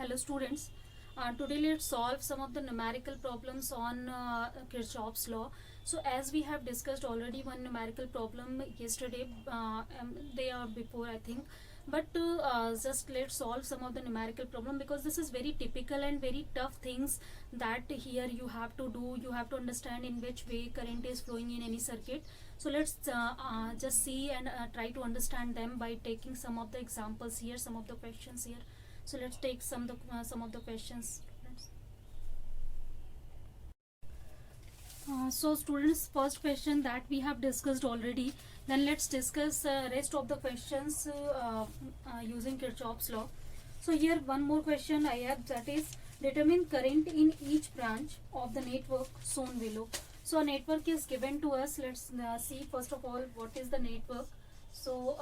Hello students. Today let's solve some of the numerical problems on Kirchhoff's law. So as we have discussed already one numerical problem yesterday, they are before I think, but just let's solve some of the numerical problem because this is very typical and very tough things that here you have to do. You have to understand in which way current is flowing in any circuit. So let's just see and try to understand them by taking some of the examples here, some of the questions here. So let's take some of the questions. So students, first question that we have discussed already. Then let's discuss rest of the questions using Kirchhoff's law. So here one more question I have, that is determine current in each branch of the network shown below. So a network is given to us. Let's see first of all what is the network. So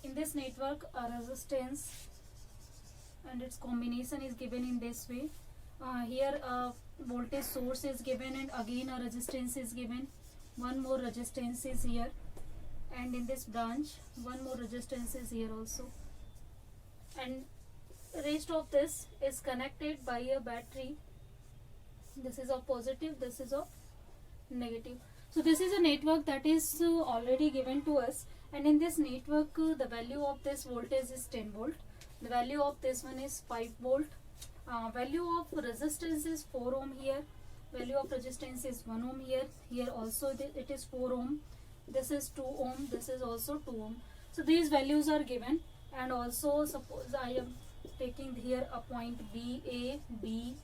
in this network a resistance and its combination is given in this way. Here a voltage source is given and again a resistance is given. One more resistance is here, and in this branch one more resistance is here also, and rest of this is connected by a battery. This is of positive, this is of negative. So this is a network that is already given to us, and in this network the value of this voltage is 10 volt. The value of this one is 5 volt. Value of resistance is 4 ohm here. Value of resistance is 1 ohm here. Here also it is 4 ohm. This is 2 ohm. This is also 2 ohm. So these values are given, and also suppose I am taking here a point B, A, B,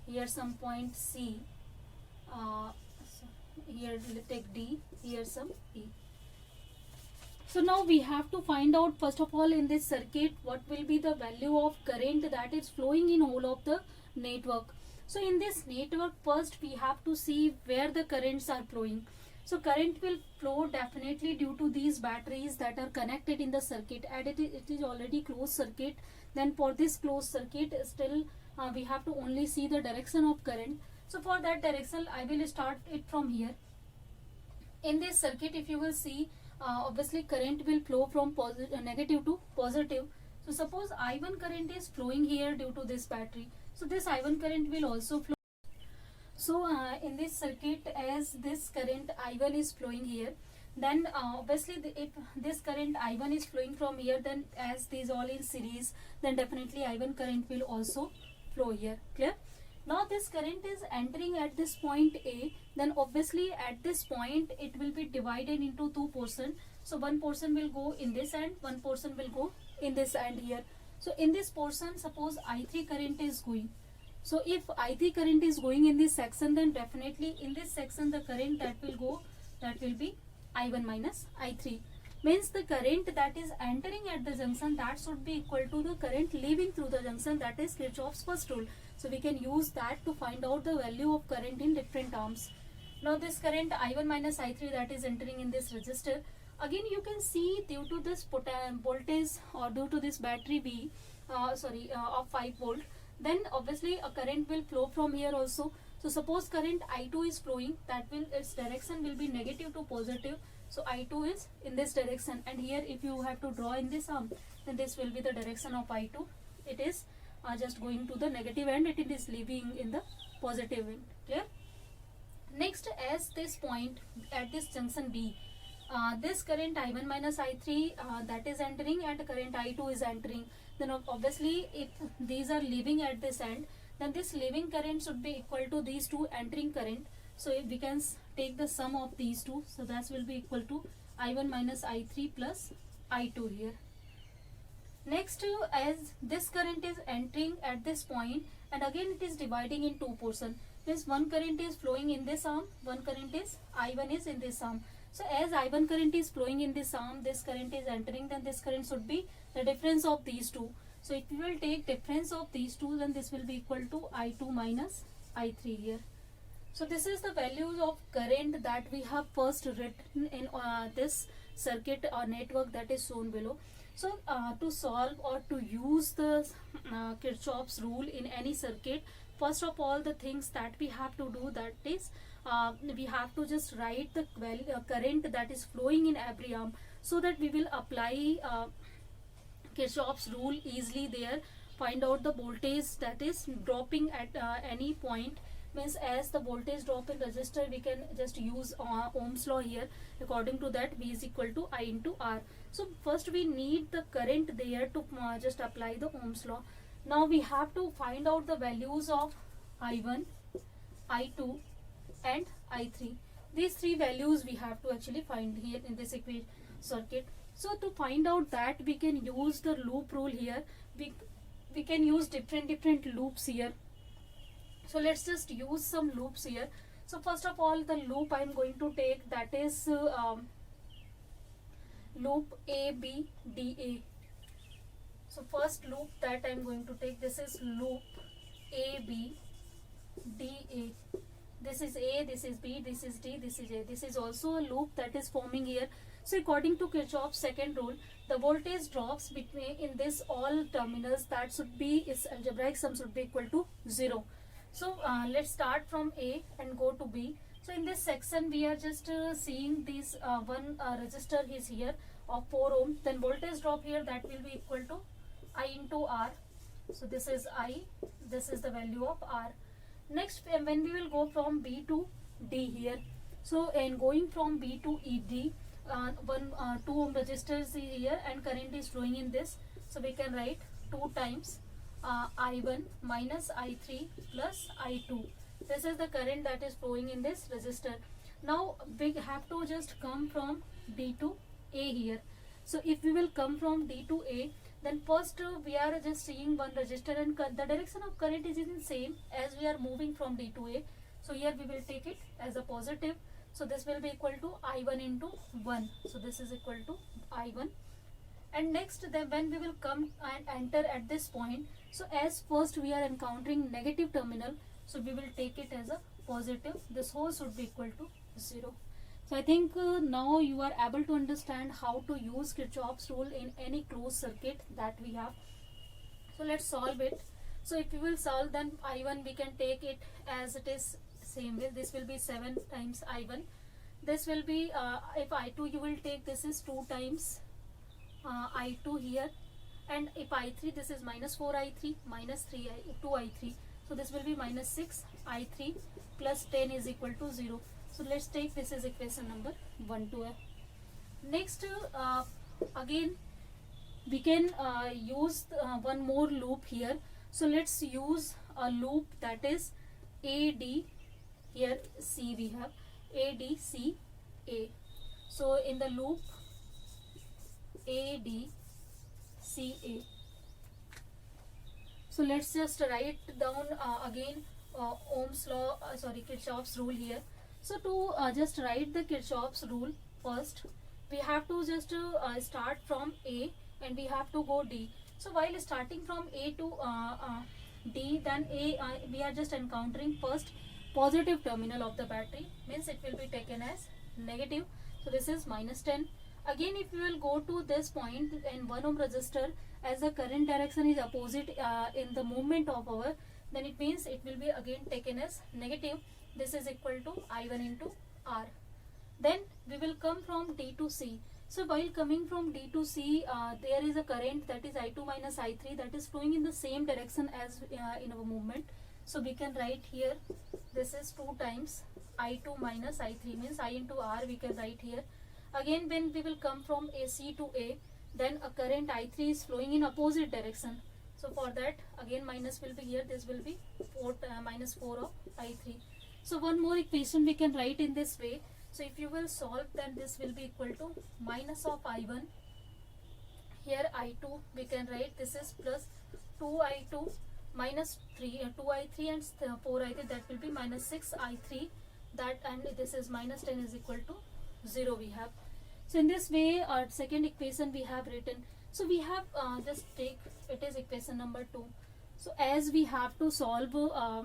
here some point C, here take D, here some E. So now we have to find out first of all in this circuit what will be the value of current that is flowing in whole of the network. So in this network first we have to see where the currents are flowing. So current will flow definitely due to these batteries that are connected in the circuit, and it is already closed circuit. Then for this closed circuit still we have to only see the direction of current. So for that direction I will start it from here. In this circuit if you will see, obviously current will flow from negative to positive. So suppose I1 current is flowing here due to this battery, so this I1 current will also flow. So in this circuit, as this current I1 is flowing here, then obviously if this current I1 is flowing from here, then as these all in series, then definitely I1 current will also flow here. Clear? Now this current is entering at this point A, then obviously at this point it will be divided into two portions. So one portion will go in this end, one portion will go in this end here. So in this portion suppose I3 current is going. So if I3 current is going in this section, then definitely in this section the current that will go, that will be I1 minus I3. Means the current that is entering at the junction, that should be equal to the current leaving through the junction, that is Kirchhoff's first rule. So we can use that to find out the value of current in different terms. Now this current I1 minus I3 that is entering in this resistor, again you can see due to this voltage or due to this battery V of 5 volt, then obviously a current will flow from here also. So suppose current I2 is flowing, that will, its direction will be negative to positive. So I2 is in this direction, and here if you have to draw in this arm, then this will be the direction of I2. It is just going to the negative end, it is leaving in the positive end. Clear? Next, as this point at this junction B, this current I1 minus I3 that is entering and current I2 is entering, then obviously if these are leaving at this end, then this leaving current should be equal to these two entering current. So if we can take the sum of these two, so that will be equal to I1 minus I3 plus I2 here. Next, as this current is entering at this point, and again it is dividing in two portions. This one current is flowing in this arm, one current is I1 is in this arm. So as I1 current is flowing in this arm, this current is entering, then this current should be the difference of these two. So if we will take difference of these two, then this will be equal to I2 minus I3 here. So this is the values of current that we have first written in this circuit or network that is shown below. So to solve or to use the Kirchhoff's rule in any circuit, first of all the things that we have to do, that is we have to just write the current that is flowing in every arm, so that we will apply Kirchhoff's rule easily there find out the voltage that is dropping at any point. Means as the voltage drop in resistor, we can just use Ohm's law here. According to that, V is equal to I into R. So first we need the current there to just apply the Ohm's law. Now we have to find out the values of I1, I2 and I3. These three values we have to actually find here in this circuit. So to find out that, we can use the loop rule here. We can use different loops here. So let's just use some loops here. So first of all, the loop I am going to take, that is loop ABDA. So first loop that I am going to take, this is loop ABDA. This is A, this is B, this is D, this is A. This is also a loop that is forming here. So according to Kirchhoff's second rule, the voltage drops between in this all terminals, that should be, its algebraic sum should be equal to 0. So let's start from A and go to B. So in this section we are just seeing this one resistor is here of 4 ohm. Then voltage drop here, that will be equal to I into R. So this is I, this is the value of R. Next, when we will go from B to D here. So in going from B to ED, 2 ohm resistor is here and current is flowing in this. So we can write 2 times I1 minus I3 plus I2. This is the current that is flowing in this resistor. Now we have to just come from D to A here. So if we will come from D to A, then first we are just seeing one resistor and the direction of current is in same as we are moving from D to A. So here we will take it as a positive. So this will be equal to I1 into 1. So this is equal to I1. And next, then when we will come and enter at this point, so as first we are encountering negative terminal, so we will take it as a positive. This whole should be equal to 0. So I think now you are able to understand how to use Kirchhoff's rule in any closed circuit that we have. So let's solve it. So if we will solve, then I1 we can take it as it is same way. This will be 7 times I1. This will be if I2 you will take, this is 2 times I2 here, and if I3, this is minus 4I3 minus 2I3. So this will be minus 6I3 plus 10 is equal to 0. So let's take this as equation number 1 to F. Next, again we can use one more loop here. So let's use a loop that is AD. Here C we have ADCA. So in the loop ADCA. So let's just write down again Ohm's law, Kirchhoff's rule here. So to just write the Kirchhoff's rule, first we have to just start from A and we have to go D. So while starting from A to D, then A we are just encountering first positive terminal of the battery, means it will be taken as negative. So this is minus 10. Again, if we will go to this point in 1 ohm resistor, as the current direction is opposite in the movement of our, then it means it will be again taken as negative. This is equal to I1 into R. Then we will come from D to C. So while coming from D to C, there is a current, that is I2 minus I3, that is flowing in the same direction as in our movement. So we can write here, this is 2 times I2 minus I3, means I into R we can write here. Again, when we will come from AC to A, then a current I3 is flowing in opposite direction. So for that, again minus will be here, this will be minus 4 of I3. So one more equation we can write in this way. So if you will solve, then this will be equal to minus of I1. Here I2 we can write, this is plus 2I2 minus 2I3 and 4I3, that will be minus 6I3, that, and this is minus 10 is equal to 0 we have. So in this way, our second equation we have written. So we have just take it is equation number 2. So as we have to solve our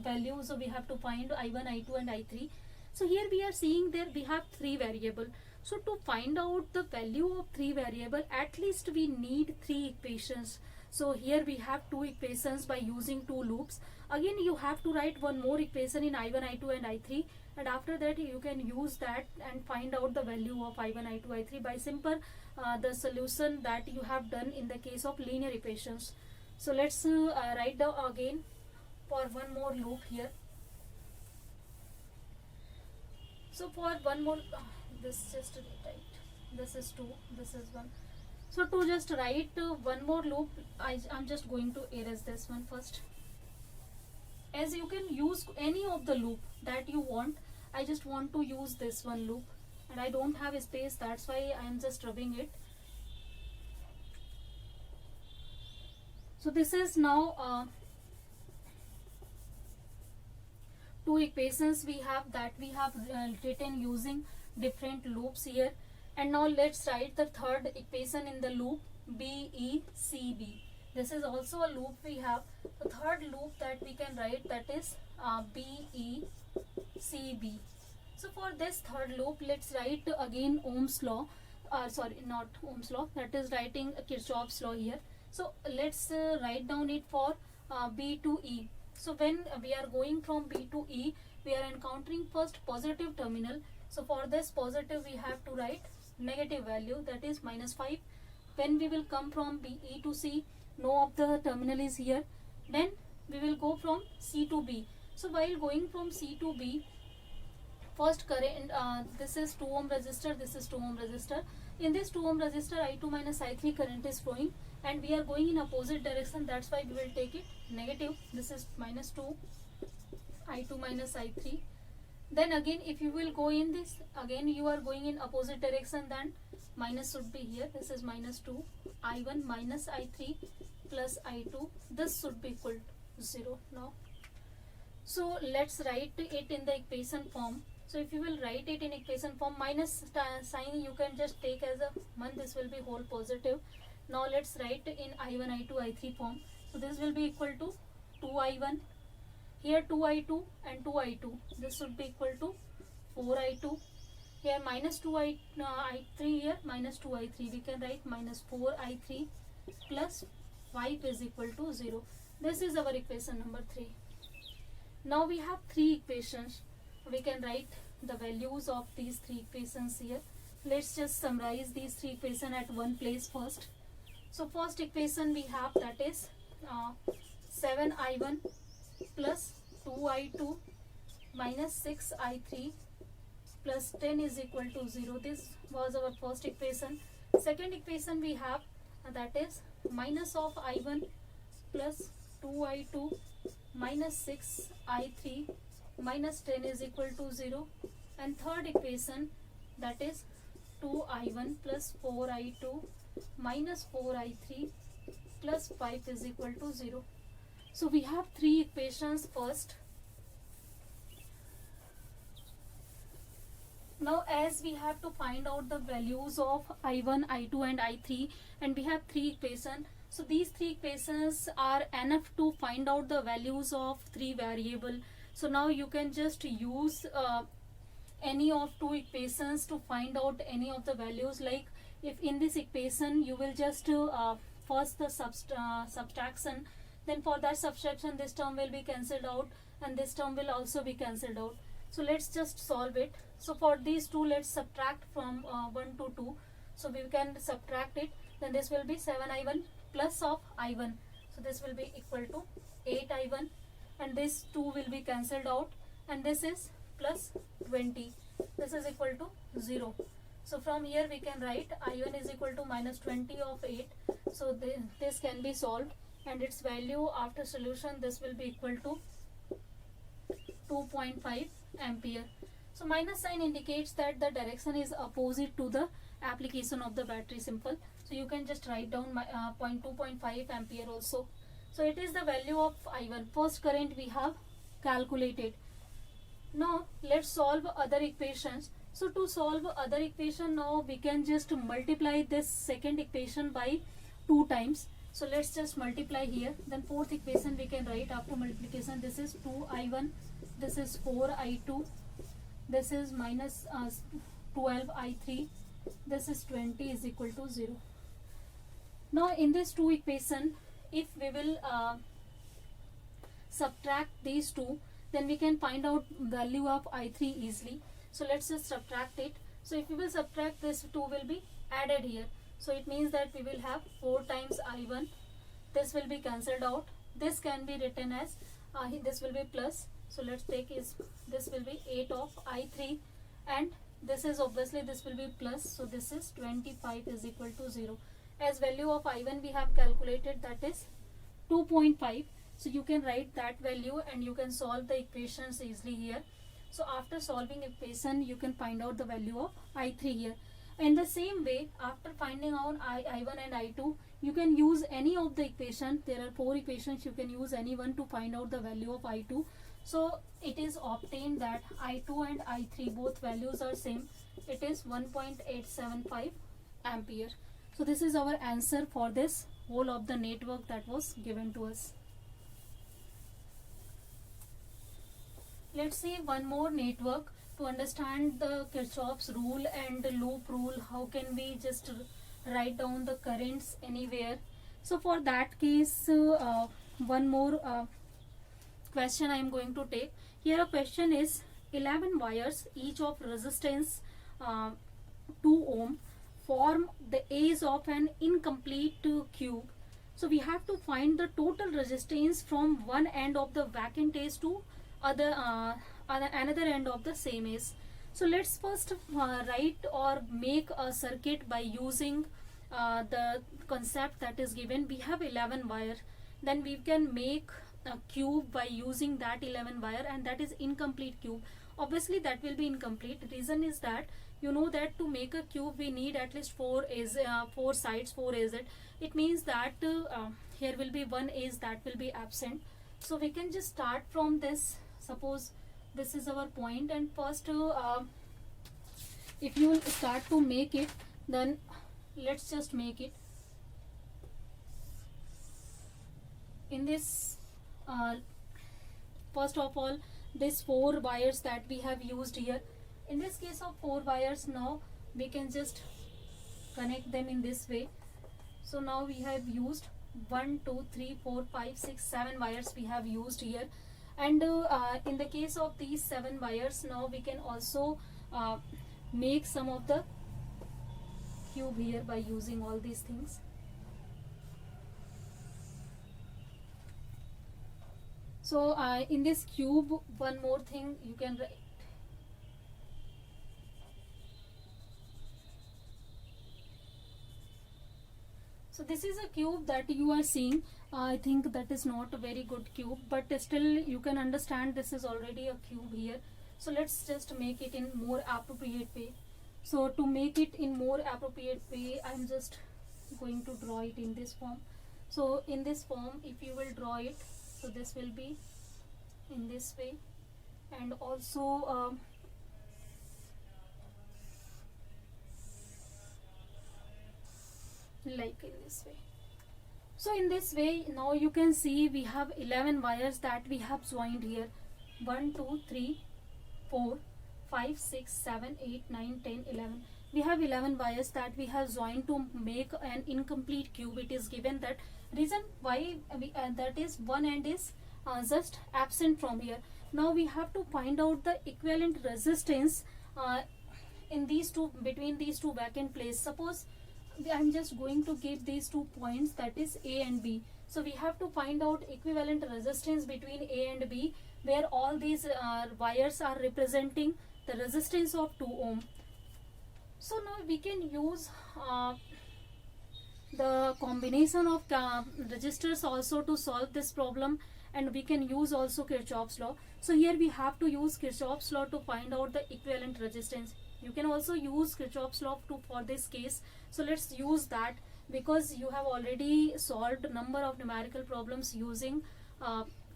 values, so we have to find I1, I2 and I3. So here we are seeing there we have 3 variable. So to find out the value of 3 variable, at least we need 3 equations. So here we have 2 equations by using 2 loops. Again you have to write one more equation in I1, I2 and I3. and after that you can use that and find out the value of I1, I2, I3 by simple the solution that you have done in the case of linear equations. So let's write down again for one more loop here. So for one more, this just right, this is 2, this is 1. So to just write one more loop, I'm just going to erase this one first. As you can use any of the loop that you want, I just want to use this one loop and I don't have a space, that's why I am just rubbing it. So this is now two equations we have written using different loops here. And now let's write the third equation in the loop BECB. This is also a loop we have. The third loop that we can write, that is BECB. So for this third loop, let's write again Ohm's law. Sorry, not Ohm's law. That is writing Kirchhoff's law here. So let's write down it for B to E. So when we are going from B to E, we are encountering first positive terminal. So for this positive, we have to write negative value, that is -5. When we will come from BE to C, no of the terminal is here. Then we will go from C to B. So while going from C to B, first current, this is 2 ohm resistor, this is 2 ohm resistor. In this 2 ohm resistor, I2 minus I3 current is flowing and we are going in opposite direction, that's why we will take it negative. This is -2 I2 minus I3. Then again, if you will go in this, again you are going in opposite direction, then minus should be here. This is -2 I1 minus I3 plus I2. This should be equal to 0 now. So let's write it in the equation form. So if you will write it in equation form, minus sign you can just take as a 1. This will be whole positive. Now let's write in I1, I2, I3 form. So this will be equal to 2I1. Here 2I2 and 2I2. This should be equal to 4I2. Here -2I3 here -2I3. We can write -4I3 plus 5 is equal to 0. This is our equation number 3. Now we have 3 equations. We can write the values of these 3 equations here. Let's just summarize these 3 equations at one place first. So first equation we have, that is 7I1 plus 2I2 minus 6I3 plus 10 is equal to 0. This was our first equation. Second equation we have, that is minus of I1 plus 2I2 minus 6I3 minus 10 is equal to 0. And third equation, that is 2I1 plus 4I2 minus 4I3 plus 5 is equal to 0. So we have 3 equations first. Now as we have to find out the values of I1, I2 and I3, and we have 3 equations. So these 3 equations are enough to find out the values of 3 variables. So now you can just use any of 2 equations to find out any of the values. Like if in this equation you will just first the subtraction, then for that subtraction this term will be cancelled out and this term will also be cancelled out. So let's just solve it. So for these 2, let's subtract from 1 to 2. So we can subtract it. Then this will be 7I1 plus of I1. So this will be equal to 8I1 and this 2 will be cancelled out and this is plus 20. This is equal to 0. So from here we can write I1 is equal to minus 20 of 8. So this can be solved and its value after solution, this will be equal to 2.5 ampere. So minus sign indicates that the direction is opposite to the application of the battery, simple. So you can just write down 2.5 ampere also. So it is the value of I1. First current we have calculated. Now let's solve other equations. So to solve other equation, now we can just multiply this second equation by 2 times. So let's just multiply here. Then fourth equation we can write after multiplication. This is 2I1. This is 4I2. This is minus 12I3. This is 20 is equal to 0. Now in this 2 equation, if we will subtract these 2, then we can find out value of I3 easily. So let's just subtract it. So if we will subtract, this 2 will be added here. So it means that we will have 4 times I1. This will be cancelled out. This can be written as this will be plus. So let's take is this will be 8 of I3, and this is obviously this will be plus. So this is 25 is equal to 0. As value of I1 we have calculated, that is 2.5. So you can write that value and you can solve the equations easily here. So after solving equation, you can find out the value of I3 here. In the same way, after finding out I1 and I2, you can use any of the equation. There are 4 equations, you can use any one to find out the value of I2. So it is obtained that I2 and I3 both values are same. It is 1.875 ampere. So this is our answer for this whole of the network that was given to us. Let's see one more network. To understand the Kirchhoff's rule and the loop rule, how can we just write down the currents anywhere? So for that case, one more question I am going to take. Here a question is 11 wires, each of resistance 2 ohm, form the age of an incomplete cube. So we have to find the total resistance from one end of the vacant edge to another end of the same edge. So let's first write or make a circuit by using the concept that is given. We have 11 wire, then we can make a cube by using that 11 wire, and that is incomplete cube. Obviously that will be incomplete. Reason is that you know that to make a cube we need at least 4 sides, 4 edges. It means that here will be one edge that will be absent. So we can just start from this. Suppose this is our point, and first if you will start to make it, then let's just make it. In this first of all, these 4 wires that we have used here, in this case of 4 wires, now we can just connect them in this way. So now we have used 1 2 3 4 5 6 7 wires we have used here. And in the case of these 7 wires, now we can also make some of the cube here by using all these things. So in this cube, one more thing you can write. So this is a cube that you are seeing. I think that is not a very good cube, but still you can understand this is already a cube here. So let's just make it in more appropriate way. So to make it in more appropriate way, I'm just going to draw it in this form. So in this form, if you will draw it, so this will be in this way, and also like in this way. So in this way, now you can see we have 11 wires that we have joined here. 1 2 3 4 5 6 7 8 9 10 11. We have 11 wires that we have joined to make an incomplete cube. It is given that reason why we, that is one end is just absent from here. Now we have to find out the equivalent resistance in these two, between these two vacant places. Suppose I'm just going to give these 2 points, that is A and B. So we have to find out equivalent resistance between A and B, where all these wires are representing the resistance of 2 ohm. So now we can use the combination of resistors also to solve this problem, and we can use also Kirchhoff's law. So here we have to use Kirchhoff's law to find out the equivalent resistance. You can also use Kirchhoff's law for this case. So let's use that, because you have already solved number of numerical problems using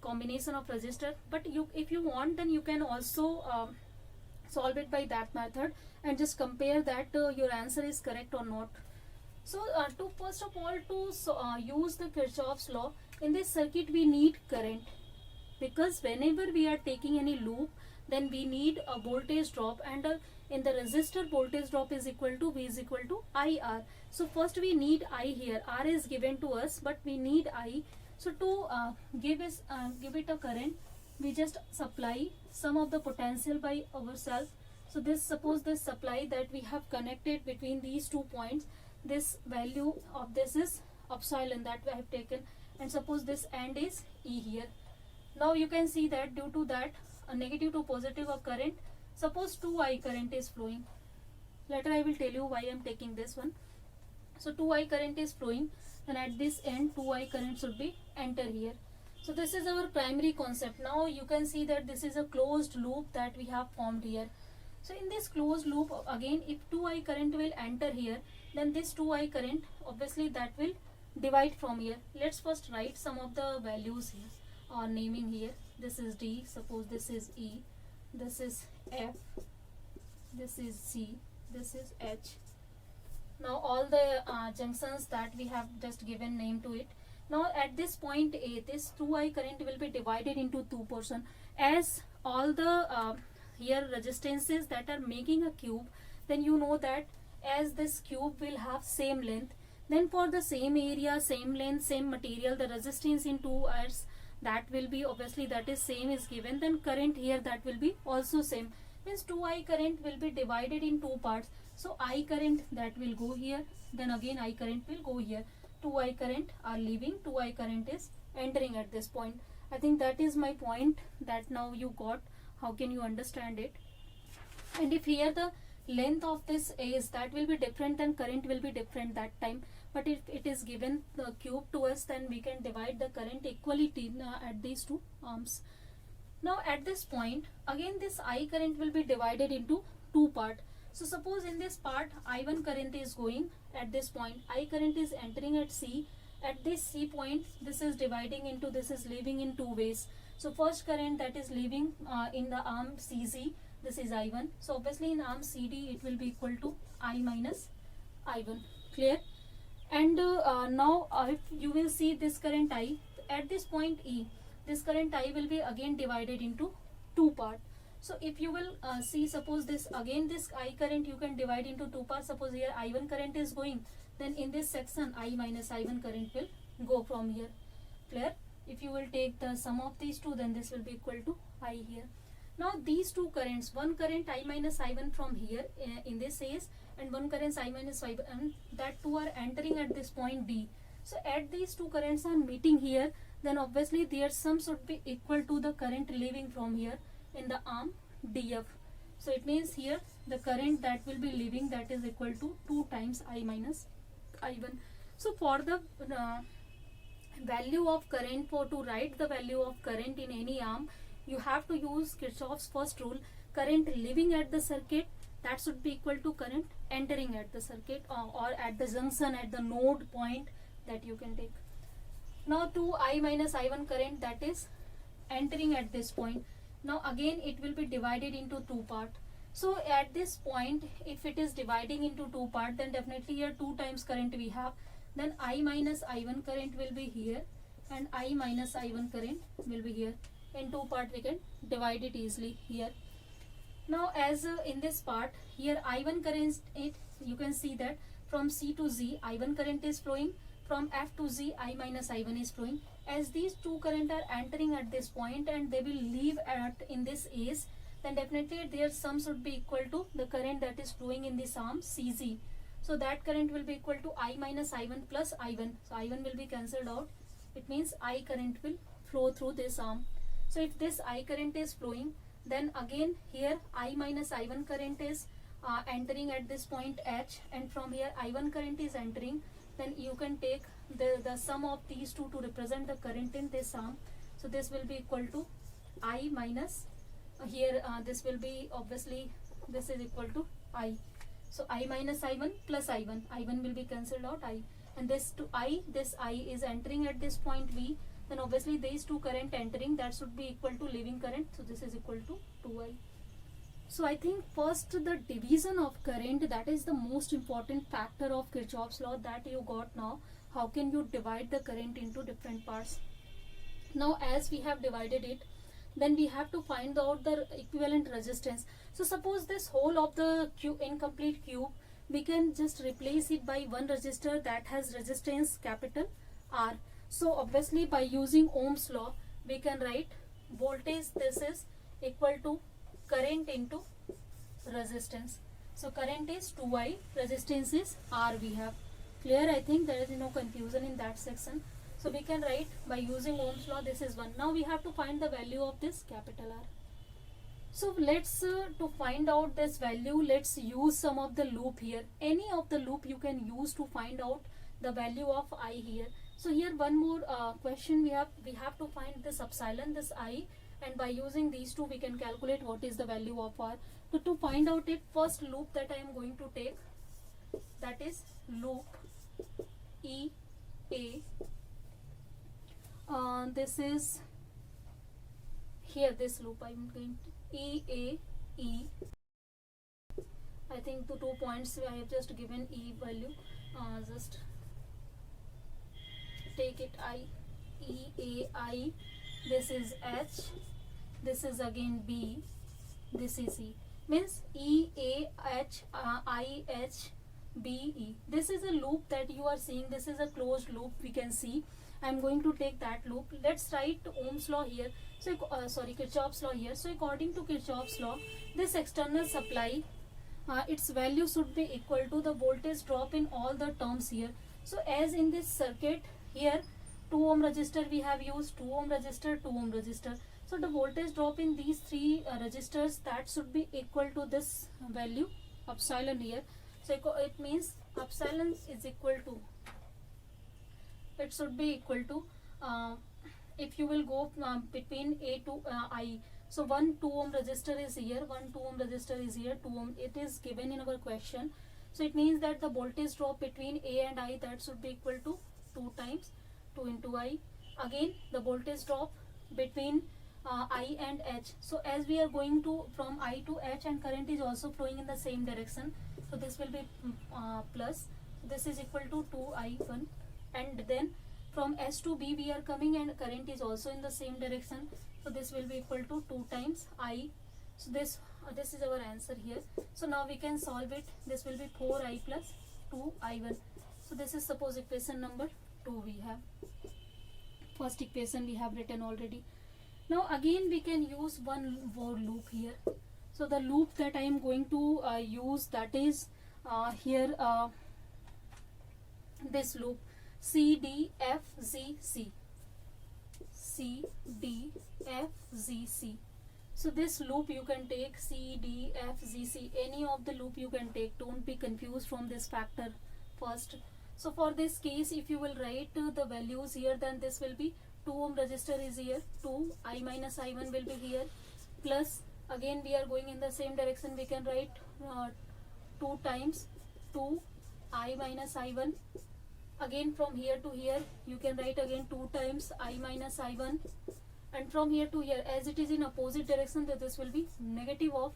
combination of resistor. But if you want, then you can also solve it by that method and just compare that your answer is correct or not. So to first of all, to use the Kirchhoff's law in this circuit, we need current, because whenever we are taking any loop, then we need a voltage drop, and in the resistor voltage drop is equal to V is equal to IR. So first we need I here. R is given to us, but we need I. So to give it a current, we just supply some of the potential by ourselves. So this, suppose this supply that we have connected between these 2 points, this value of this is epsilon that we have taken, and suppose this end is E here. Now you can see that due to that a negative to positive of current, suppose 2I current is flowing. Later I will tell you why I am taking this one. So 2I current is flowing, and at this end 2I current should be enter here. So this is our primary concept. Now you can see that this is a closed loop that we have formed here. So in this closed loop, again, if 2I current will enter here, then this 2I current, obviously that will divide from here. Let's first write some of the values here, or naming here. This is D, suppose this is E, this is F, this is C, this is H. Now all the junctions that we have just given name to it. Now at this point A, this 2I current will be divided into 2 portion, as all the here resistances that are making a cube. Then you know that as this cube will have same length, then for the same area, same length, same material, the resistance in 2 hours, that will be obviously that is same is given. Then current here, that will be also same, means 2I current will be divided in 2 parts. So I current that will go here, then again I current will go here. 2I current are leaving, 2I current is entering at this point. I think that is my point, that now you got how can you understand it. And if here the length of this is, that will be different, then current will be different that time. But if it is given the cube to us, then we can divide the current equally at these 2 arms. Now at this point, again this I current will be divided into 2 parts. So suppose in this part I1 current is going at this point, I current is entering at C. At this C point, this is dividing into, this is leaving in 2 ways. So first current that is leaving in the arm CZ, this is I1. So obviously in arm CD it will be equal to I minus I1. Clear? And now if you will see this current I, at this point E, this current I will be again divided into 2 parts. So if you will see, suppose this again this I current you can divide into 2 parts. Suppose here I1 current is going, then in this section I minus I1 current will go from here. Clear? If you will take the sum of these 2, then this will be equal to I here. Now these 2 currents, one current I minus I1 from here in this is, and one current I minus I1, and that 2 are entering at this point D. So at these 2 currents are meeting here, then obviously their sum should be equal to the current leaving from here in the arm DF. So it means here the current that will be leaving, that is equal to 2 times I minus I1. So for the value of current, to write the value of current in any arm, you have to use Kirchhoff's first rule. Current leaving at the circuit, that should be equal to current entering at the circuit, or at the junction, at the node point that you can take. Now to I minus I1 current that is entering at this point. Now again it will be divided into 2 parts. So at this point, if it is dividing into 2 parts, then definitely here 2 times current we have. Then I minus I1 current will be here, and I minus I1 current will be here. In 2 parts we can divide it easily here. Now as in this part here I1 current, you can see that from C to Z I1 current is flowing, from F to Z I minus I1 is flowing. As these 2 current are entering at this point and they will leave at in this A's, then definitely their sum should be equal to the current that is flowing in this arm CZ. So that current will be equal to I minus I1 plus I1. So I1 will be cancelled out. It means I current will flow through this arm. So if this I current is flowing, then again here I minus I1 current is entering at this point H, and from here I1 current is entering. Then you can take the sum of these 2 to represent the current in this arm. So this will be equal to I minus here this will be obviously this is equal to I. So I minus I1 plus I1. I1 will be cancelled out I, and this I is entering at this point V. Then obviously these 2 current entering, that should be equal to leaving current. So this is equal to 2I. So I think first the division of current, that is the most important factor of Kirchhoff's law that you got now. How can you divide the current into different parts? Now as we have divided it, then we have to find out the equivalent resistance. So suppose this whole of the incomplete cube, we can just replace it by one resistor that has resistance capital R. So obviously by using Ohm's law, we can write voltage, this is equal to current into resistance. So current is 2I, resistance is R we have. Clear? I think there is no confusion in that section. So we can write by using Ohm's law, this is 1. Now we have to find the value of this capital R. So let's to find out this value, let's use some of the loop here. Any of the loop you can use to find out the value of I here. So here one more question we have to find this epsilon, this I, and by using these two we can calculate what is the value of R. So to find out it, first loop that I am going to take, that is loop E A. This is here, this loop I am going to E A E. I think the 2 points I have just given E value. Just take it I, E A I. This is H. This is again B. This is E. Means E A H I H B E. This is a loop that you are seeing. This is a closed loop. We can see. I am going to take that loop. Let's write Ohm's law here. So Kirchhoff's law here. So according to Kirchhoff's law, this external supply, its value should be equal to the voltage drop in all the terms here. So as in this circuit here, 2 ohm resistor we have used, 2 ohm resistor, 2 ohm resistor. So the voltage drop in these three resistors, that should be equal to this value epsilon here. So it means epsilon is equal to, it should be equal to, if you will go between A to I. So 1 2 ohm resistor is here, 1 2 ohm resistor is here, 2 ohm. It is given in our question. So it means that the voltage drop between A and I, that should be equal to 2 times 2 into I. Again the voltage drop between I and H. So as we are going to from I to H and current is also flowing in the same direction, so this will be plus. This is equal to 2I1, and then from S to B we are coming and current is also in the same direction, so this will be equal to 2 times I. So this is our answer here. So now we can solve it. This will be 4I plus 2I1. So this is suppose equation number 2 we have. First equation we have written already. Now again we can use one more loop here. So the loop that I am going to use, that is here this loop C D F Z C. C D F Z C. So this loop you can take C D F Z C. Any of the loop you can take. Don't be confused from this factor first. So for this case, if you will write the values here, then this will be 2 ohm resistor is here, 2 I minus I1 will be here, plus again we are going in the same direction, we can write 2 times 2 I minus I1. Again from here to here you can write again 2 times I minus I1, and from here to here, as it is in opposite direction, that this will be negative of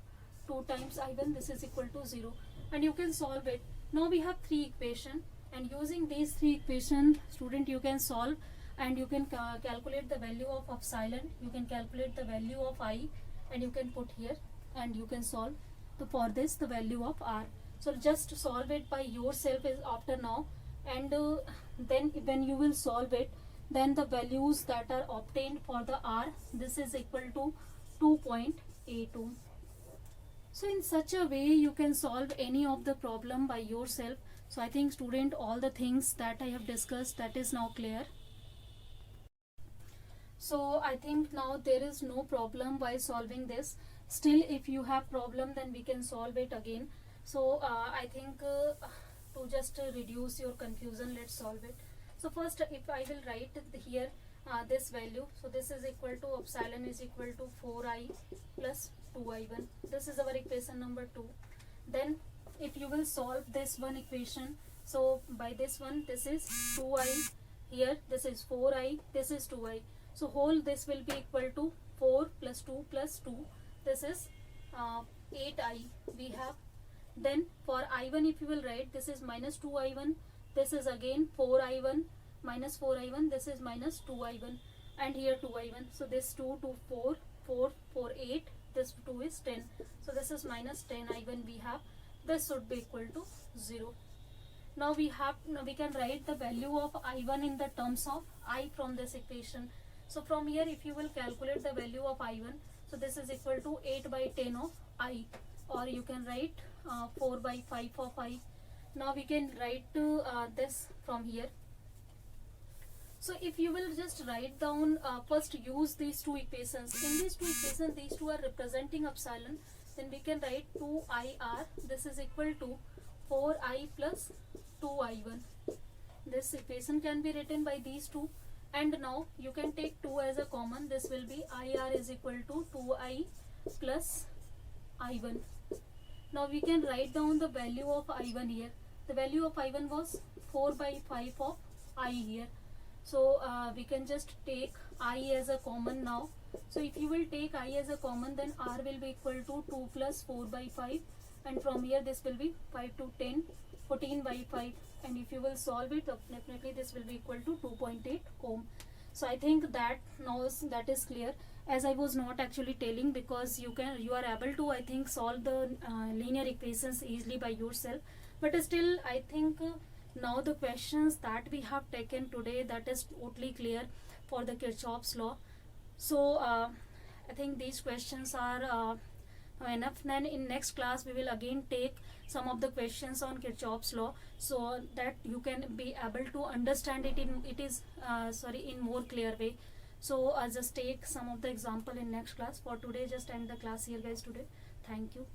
2 times I1. This is equal to 0, and you can solve it. Now we have 3 equations, and using these 3 equations, student, you can solve, and you can calculate the value of epsilon, you can calculate the value of I, and you can put here, and you can solve for this the value of R. So just solve it by yourself after now, and then when you will solve it, then the values that are obtained for the R, this is equal to 2.82. So in such a way you can solve any of the problem by yourself. So I think student, all the things that I have discussed, that is now clear. So I think now there is no problem while solving this. Still if you have problem, then we can solve it again. So I think to just reduce your confusion, let's solve it. So first, if I will write here this value, so this is equal to epsilon is equal to 4I plus 2I1. This is our equation number 2. Then if you will solve this one equation, so by this one, this is 2I here, this is 4I, this is 2I. So whole this will be equal to 4 plus 2 plus 2. This is 8I we have. Then for I1, if you will write, this is minus 2I1. This is again 4I1 minus 4I1. This is minus 2I1, and here 2I1. So this 2 to 4, 4, 4, 8. This 2 is 10. So this is minus 10I1 we have. This should be equal to 0. Now we can write the value of I1 in the terms of I from this equation. So from here, if you will calculate the value of I1, so this is equal to 8 by 10 of I, or you can write 4 by 5 of I. Now we can write this from here. So if you will just write down, first use these two equations. In these two equations, these two are representing epsilon. Then we can write 2IR. This is equal to 4I plus 2I1. This equation can be written by these two. And now you can take 2 as a common. This will be IR is equal to 2I plus I1. Now we can write down the value of I1 here. The value of I1 was 4 by 5 of I here. So we can just take I as a common now. So if you will take I as a common, then R will be equal to 2 plus 4 by 5. And from here this will be 5 to 10, 14 by 5. And if you will solve it, definitely this will be equal to 2.8 ohm. So I think that now that is clear, as I was not actually telling, because you are able to, I think, solve the linear equations easily by yourself. But still, I think now the questions that we have taken today, that is totally clear for the Kirchhoff's law. So I think these questions are enough. Then in next class we will again take some of the questions on Kirchhoff's law, so that you can be able to understand it in more clear way. So I'll just take some of the example in next class. For today, just end the class here guys today. Thank you.